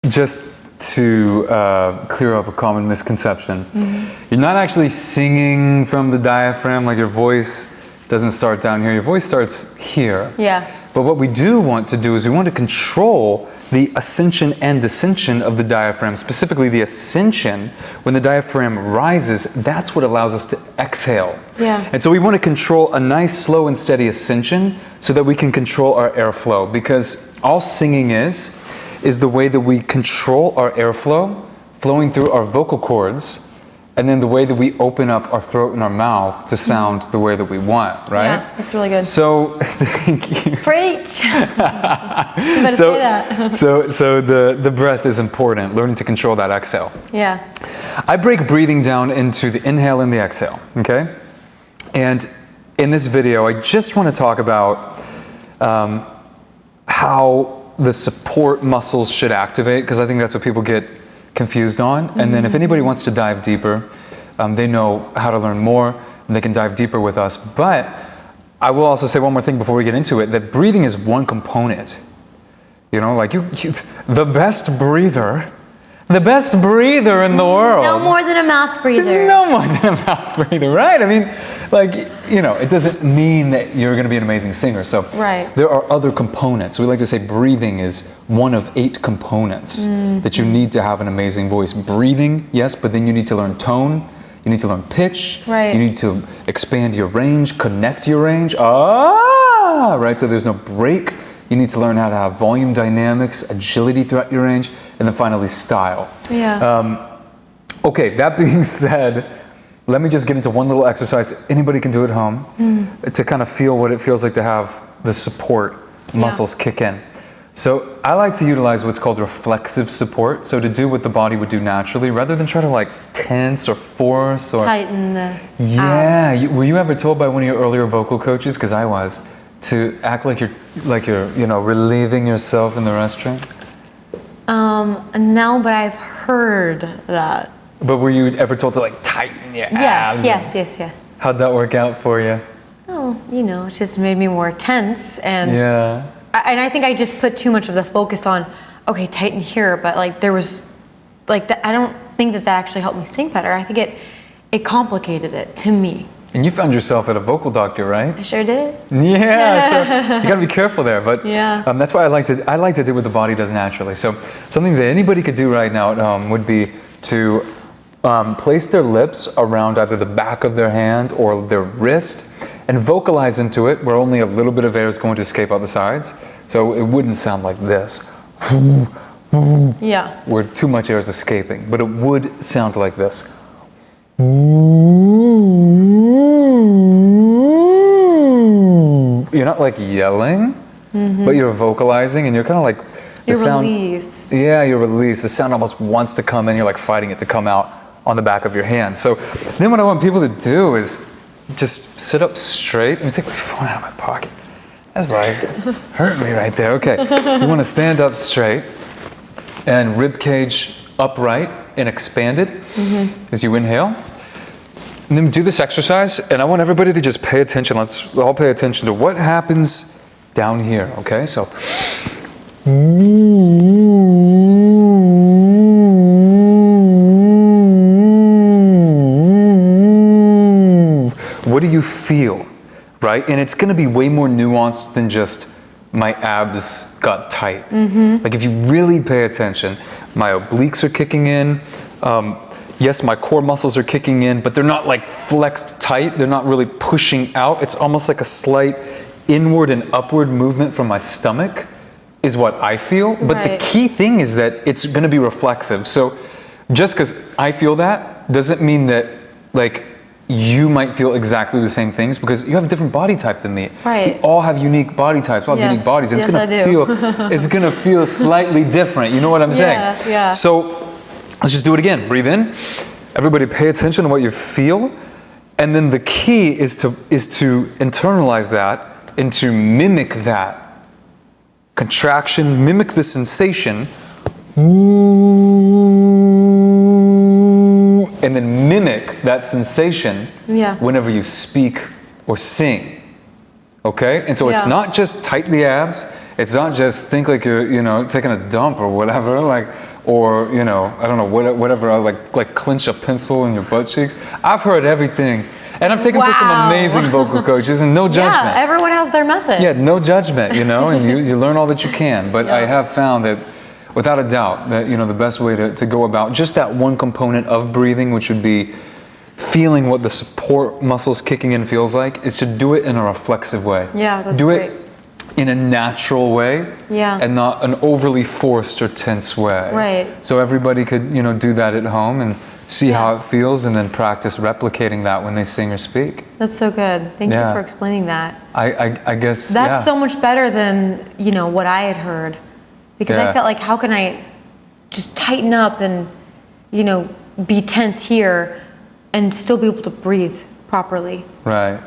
just to clear up a common misconception, you're not actually singing from the diaphragm, like your voice doesn't start down here, your voice starts here. Yeah. But what we do want to do is we want to control the ascension and descension of the diaphragm, specifically the ascension. When the diaphragm rises, that's what allows us to exhale. Yeah. And so we want to control a nice, slow and steady ascension so that we can control our airflow, because all singing is the way that we control our airflow flowing through our vocal cords, and then the way that we open up our throat and our mouth to sound the way that we want, right? Yeah, that's really good. So, thank you. Preach! You better say that. so the breath is important, learning to control that exhale. Yeah. I break breathing down into the inhale and the exhale, okay? And in this video, I just want to talk about how the support muscles should activate, because I think that's what people get confused on. And then if anybody wants to dive deeper, they know how to learn more, and they can dive deeper with us. But I will also say one more thing before we get into it, that breathing is one component. You know, like the best breather in the world. No more than a mouth breather. There's no more than a mouth breather, right? I mean, like, you know, it doesn't mean that you're going to be an amazing singer. So right. There are other components. We like to say breathing is one of 8 components that you need to have an amazing voice. Breathing, yes, but then you need to learn tone. You need to learn pitch. Right. You need to expand your range, connect your range. Right? So there's no break. You need to learn how to have volume dynamics, agility throughout your range, and then finally style. Yeah. Okay, that being said, let me just get into one little exercise anybody can do at home to kind of feel what it feels like to have the support muscles kick in. So I like to utilize what's called reflexive support. So to do what the body would do naturally, rather than try to like tense or force or tighten the abs. Were you ever told by one of your earlier vocal coaches, because I was, to act like you're you know, relieving yourself in the restroom? No, but I've heard that. But were you ever told to like tighten your abs? Yes. How'd that work out for you? Oh, you know, it just made me more tense, and yeah. I think I just put too much of the focus on, okay, tighten here, but like there was, like I don't think that actually helped me sing better. I think it complicated it to me. And you found yourself at a vocal doctor, right? I sure did. Yeah, so you gotta be careful there. But yeah. That's why I like to do what the body does naturally. So something that anybody could do right now at home would be to place their lips around either the back of their hand or their wrist and vocalize into it, where only a little bit of air is going to escape out the sides. So it wouldn't sound like this. Yeah. Where too much air is escaping, but it would sound like this. You're not like yelling, but you're vocalizing, and you're kind of like you're released. Yeah, you're released. The sound almost wants to come in. You're like fighting it to come out on the back of your hand. So then what I want people to do is just sit up straight. Let me take my phone out of my pocket. That's like hurting me right there. Okay, you want to stand up straight and rib cage upright and expanded as you inhale. And then do this exercise, and I want everybody to just pay attention. Let's all pay attention to what happens down here, okay? So, what do you feel, right? And it's gonna be way more nuanced than just my abs got tight. Like if you really pay attention, my obliques are kicking in. Yes, my core muscles are kicking in, but they're not like flexed tight. They're not really pushing out. It's almost like a slight inward and upward movement from my stomach is what I feel. But the key thing is that it's gonna be reflexive. So just because I feel that doesn't mean that like you might feel exactly the same things, because you have a different body type than me. Right. We all have unique body types, we all have unique bodies, and it's gonna feel slightly different. You know what I'm saying? Yeah. So let's just do it again. Breathe in. Everybody pay attention to what you feel. And then the key is to internalize that and to mimic that contraction, mimic the sensation, and then mimic that sensation whenever you speak or sing. Okay? And so it's not just tight the abs. It's not just think like you're, you know, taking a dump or whatever. Like, or you know, I don't know, whatever, like clench a pencil in your butt cheeks. I've heard everything, and I've taken from some Wow. amazing vocal coaches, and no judgment. Yeah, everyone has their method. Yeah, no judgment, you know, and you learn all that you can. But I have found that, without a doubt, that you know the best way to go about just that one component of breathing, which would be feeling what the support muscles kicking in feels like, is to do it in a reflexive way. Yeah, that's do great. it in a natural way, Yeah. and not an overly forced or tense way. Right. So everybody could, you know, do that at home and see Yeah. how it feels, and then practice replicating that when they sing or speak. That's so good. Thank Yeah. you for explaining that. I guess That's yeah. so much better than, you know, what I had heard. Because Yeah. I felt like, how can I just tighten up and, you know, be tense here and still be able to breathe properly? Right.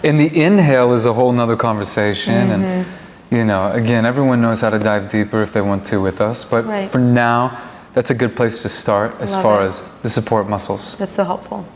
And the inhale is a whole nother conversation. And, you know, again, everyone knows how to dive deeper if they want to with us. But Right. for now, that's a good place to start as Love far it. as the support muscles. That's so helpful.